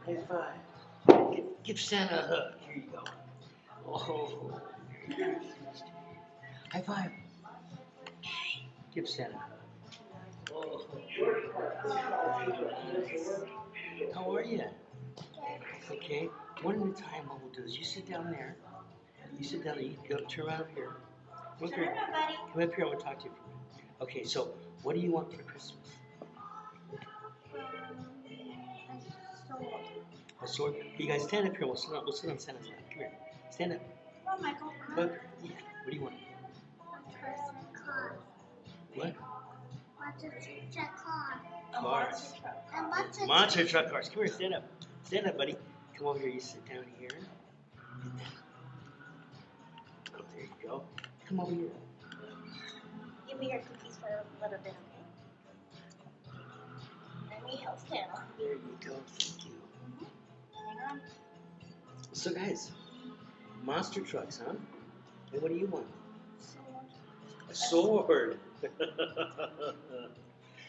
High five. Give Santa a hug. Here you go. Oh. High five. Give Santa a hug. Oh. How are you? Okay. One at a time, what we'll do is you sit down there. You sit down there. You go turn around up here. Come up here. Come up here. I want to talk to you for a minute. Okay. So, what do you want for Christmas? A sword. You guys stand up here. We'll sit on Santa's lap. Come here. Stand up. Oh, Michael. Come up. Yeah. What do you want? What? Cars. Monster truck cars. Come here. Stand up. Stand up, buddy. Come over here. You sit down here. Oh, there you go. Come over here. Give me your cookies for a little bit, okay? Let me help Santa. There you go. Thank you. Hang on. So, guys, monster trucks, huh? And what do you want? A sword.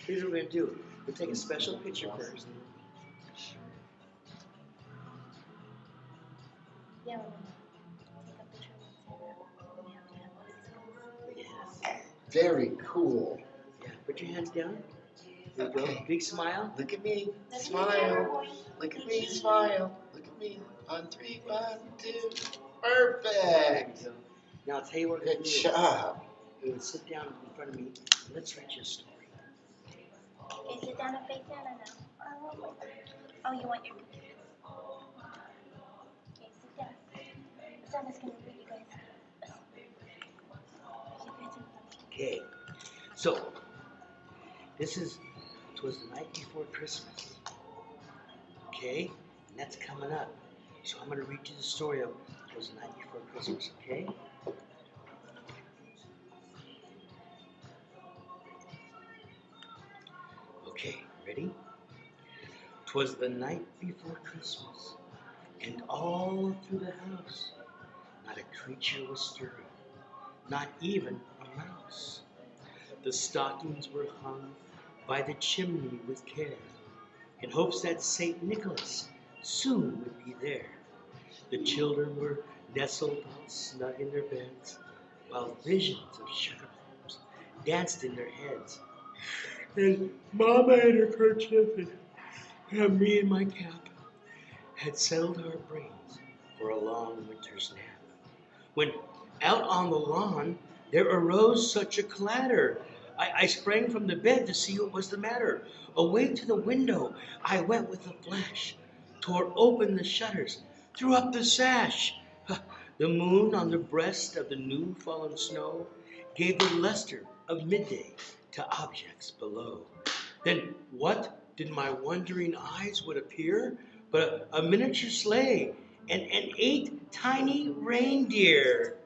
Here's what we're going to do. We'll take a special picture first. Yeah, we'll take a picture with Santa. Yes. Very cool. Yeah. Put your hands down. There you go. Big smile. Look at me. Smile. Look at me. Smile. Look at me. On 3, 1, 2. Perfect. There you go. Now I'll tell you what we're going Good to do. job. You're going to sit down in front of me. And let's write you a story. Okay, sit down and face Santa now. Oh, you want your cookies? Okay, sit down. Santa's gonna read you guys. Okay. So, twas the night before Christmas. Okay? And that's coming up. So I'm going to read you the story of twas the night before Christmas. Okay? Okay, ready? 'Twas the night before Christmas, and all through the house not a creature was stirring, not even a mouse. The stockings were hung by the chimney with care, in hopes that St. Nicholas soon would be there. The children were nestled all snug in their beds, while visions of sugar plums danced in their heads. And Mama in her kerchief and me in my cap had settled our brains for a long winter's nap. When out on the lawn there arose such a clatter, I sprang from the bed to see what was the matter. Away to the window I went with a flash, tore open the shutters, threw up the sash. The moon on the breast of the new fallen snow gave the luster of midday to objects below. Then what did my wondering eyes would appear but a miniature sleigh and 8 tiny reindeer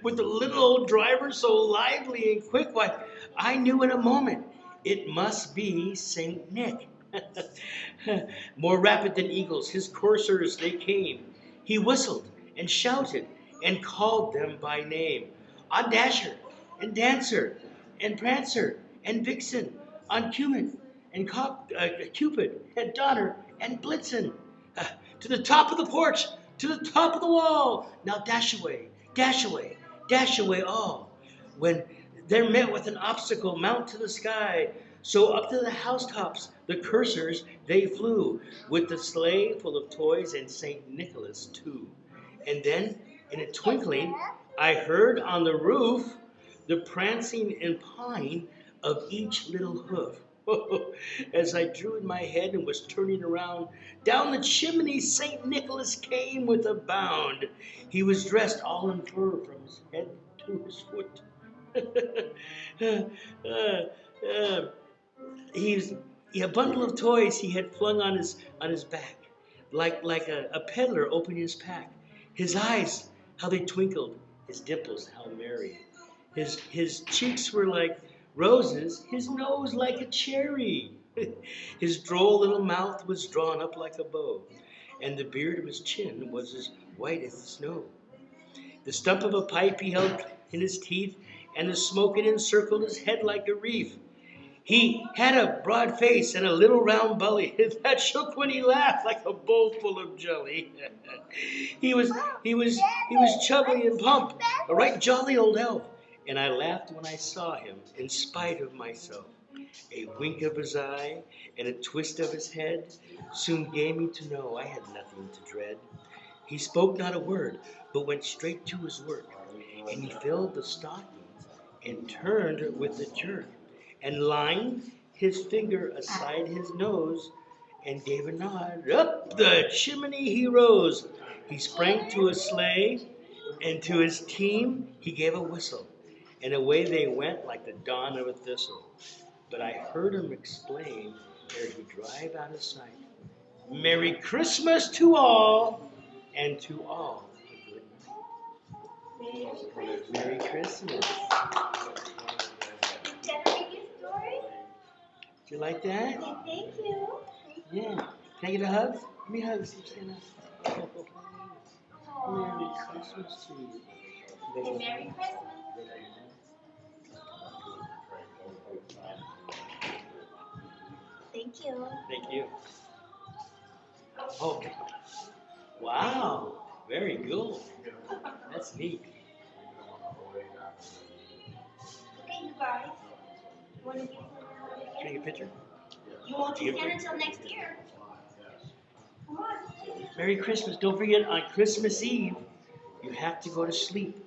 with the little old driver so lively and quick. Why, I knew in a moment it must be Saint Nick. More rapid than eagles, his coursers they came. He whistled and shouted and called them by name. On Dasher and Dancer and Prancer and Vixen, on Cupid and Cupid and Donner and Blitzen, to the top of the porch, to the top of the wall. Now dash away, dash away, dash away all. When they're met with an obstacle, mount to the sky. So up to the housetops the coursers they flew, with the sleigh full of toys and St. Nicholas too. And then, in a twinkling, I heard on the roof the prancing and pawing of each little hoof. As I drew in my head and was turning around, down the chimney St. Nicholas came with a bound. He was dressed all in fur from his head to his foot. He's a bundle of toys he had flung on his back, like a peddler opening his pack. His eyes, how they twinkled, his dimples, how merry. His cheeks were like roses, his nose like a cherry. His droll little mouth was drawn up like a bow, and the beard of his chin was as white as the snow. The stump of a pipe he held in his teeth, and the smoke it encircled his head like a wreath. He had a broad face and a little round belly that shook when he laughed like a bowl full of jelly. he was he was he was chubby and plump, a right jolly old elf, and I laughed when I saw him in spite of myself. A wink of his eye and a twist of his head soon gave me to know I had nothing to dread. He spoke not a word, but went straight to his work, and he filled the stockings and turned with a jerk, and lined his finger aside his nose, and gave a nod. Up the chimney he rose. He sprang to a sleigh, and to his team he gave a whistle, and away they went like the dawn of a thistle. But I heard him explain ere he drive out of sight, Merry Christmas to all, and to all a good night. Merry Christmas. Can I read you a story? Do you like that? Okay, thank you. Yeah. Can I get a hug? Give me a hug. Stand up. Merry Christmas to you. And Merry Christmas. Thank you. Thank you. Okay. Wow. Very good. That's neat. Okay, you guys. You want to get Can I get a picture? You won't see Santa until next year. Come on. Merry Christmas. Don't forget, on Christmas Eve, you have to go to sleep.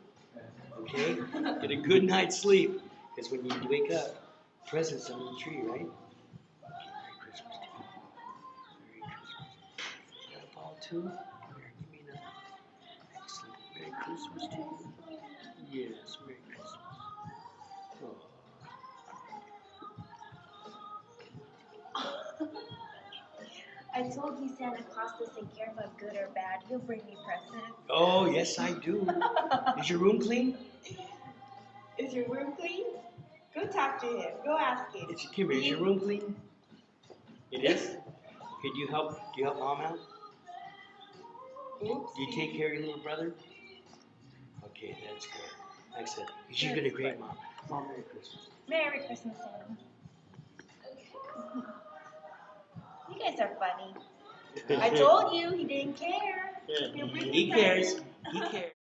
Okay? Get a good night's sleep. Because when you wake up, presents under the tree, right? Merry Christmas to you. Merry Christmas. You got a ball too? Here, give me another. Excellent. Merry Christmas to you. Yes, Merry Christmas. Oh. I told you Santa Claus doesn't care if I'm good or bad. He'll bring me presents. Oh, yes, I do. Is your room clean? Is your room clean? Go talk to him. Go ask him. Kim, is your room clean? It is? Okay, do you help mom out? Oops. Do you take care of your little brother? Okay, that's good. Excellent. You've been a great mom. Mom, Merry Christmas. Merry Christmas, Santa. You guys are funny. I told you he didn't care. He'll bring He me cares. presents. He cares.